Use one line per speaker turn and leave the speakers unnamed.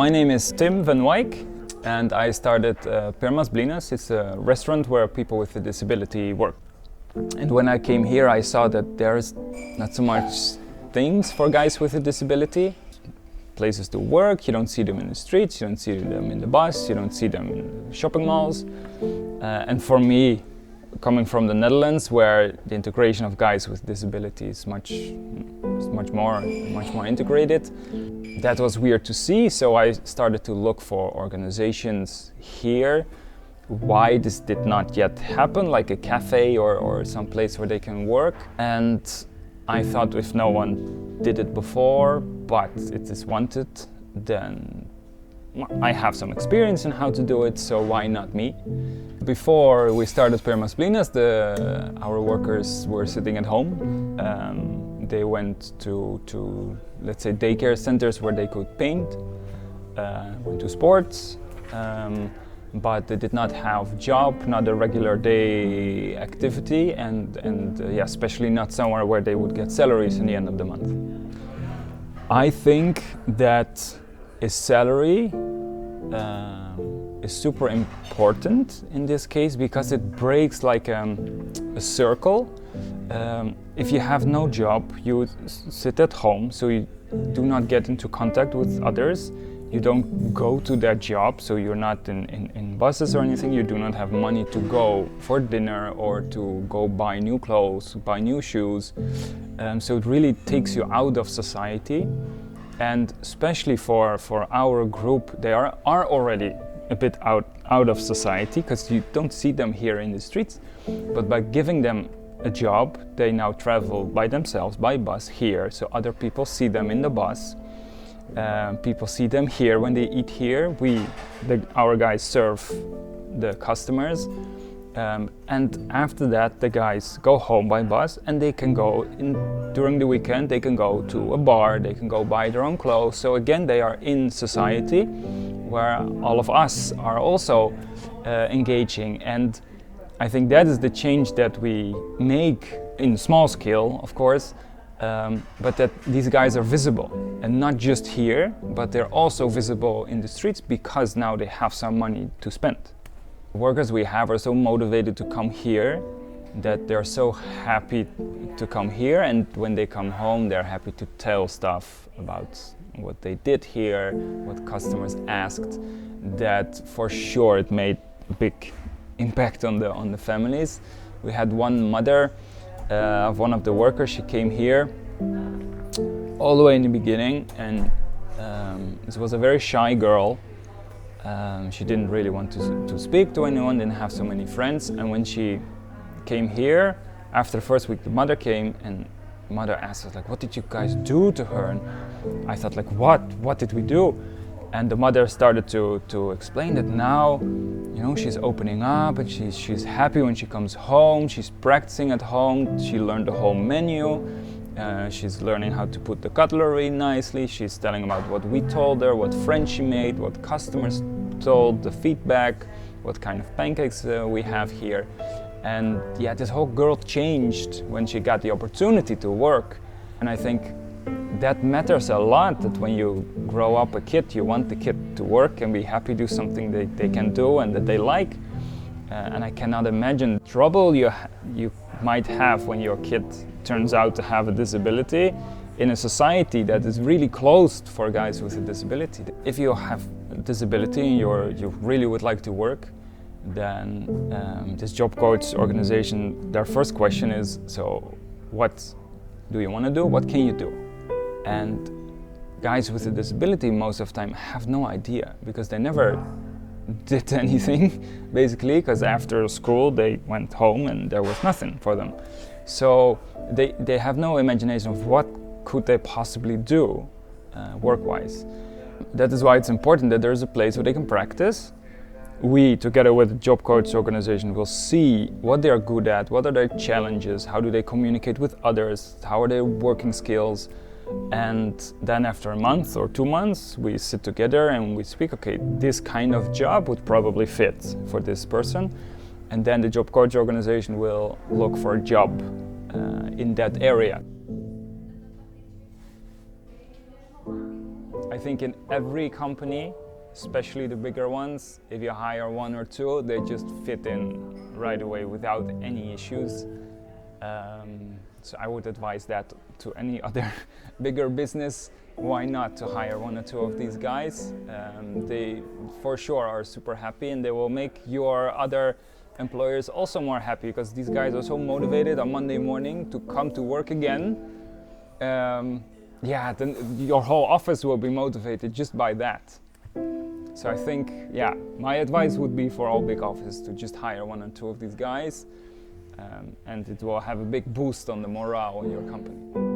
My name is Tim van Wyk and I started Pirmas, Blynas. It's a restaurant where people with a disability work. And when I came here I saw that there's not so much things for guys with a disability. Places to work, you don't see them in the streets, you don't see them in the bus, you don't see them in shopping malls. And for me, coming from the Netherlands, where the integration of guys with disabilities is much more integrated, that was weird to see. So I started to look for organizations here. Why this did not yet happen, like a cafe or some place where they can work. And I thought if no one did it before, but it is wanted, then I have some experience in how to do it, so why not me? Before we started Pirmas Blynas, our workers were sitting at home. They went to let's say daycare centers where they could paint, went to sports, but they did not have job, not a regular day activity, and yeah, especially not somewhere where they would get salaries in the end of the month. I think that a salary is super important in this case because it breaks like a circle. If you have no job, you sit at home, so you do not get into contact with others. You don't go to that job, so you're not in buses or anything. You do not have money to go for dinner or to go buy new clothes, buy new shoes. So it really takes you out of society. And especially for our group, they are already a bit out of society because you don't see them here in the streets. But by giving them a job, they now travel by themselves, by bus here, so other people see them in the bus. People see them here when they eat here. Our guys serve the customers, and after that the guys go home by bus, and they can go during the weekend. They can go to a bar. They can go buy their own clothes. So again, they are in society, where all of us are also engaging. And I think that is the change that we make in small scale, of course. But that these guys are visible, and not just here, but they're also visible in the streets because now they have some money to spend. The workers we have are so motivated to come here that they're so happy to come here, and when they come home they're happy to tell stuff about what they did here, what customers asked. That for sure it made a big impact on the families. We had one mother of one of the workers. She came here all the way in the beginning, and this was a very shy girl. She didn't really want to speak to anyone, didn't have so many friends. And when she came here, after the first week, the mother came, and the mother asked us, like, what did you guys do to her? And I thought, like, what did we do? And the mother started to explain that now, you know, she's opening up, and she's happy when she comes home. She's practicing at home. She learned the whole menu. She's learning how to put the cutlery nicely. She's telling about what we told her, what friends she made, what customers told, the feedback, what kind of pancakes we have here. And yeah, this whole girl changed when she got the opportunity to work. And I think that matters a lot, that when you grow up a kid, you want the kid to work and be happy, do something they can do and that they like. And I cannot imagine the trouble you might have when your kid turns out to have a disability in a society that is really closed for guys with a disability. If you have a disability and you really would like to work, then this job coach organization, their first question is, so what do you want to do? What can you do? And guys with a disability most of the time have no idea, because they never did anything, basically, because after school they went home and there was nothing for them. So they have no imagination of what could they possibly do work-wise. That is why it's important that there's a place where they can practice. We, together with the job coach organization, will see what they are good at, what are their challenges, how do they communicate with others, how are their working skills. And then after a month or 2 months, we sit together and we speak, okay, this kind of job would probably fit for this person. And then the job coach organization will look for a job in that area. I think in every company, especially the bigger ones, if you hire one or two, they just fit in right away without any issues. So I would advise that to any other bigger business. Why not to hire one or two of these guys? They for sure are super happy, and they will make your other employers also more happy, because these guys are so motivated on Monday morning to come to work again. Yeah, then your whole office will be motivated just by that. So I think, yeah, my advice would be for all big offices to just hire one or two of these guys, and it will have a big boost on the morale in your company.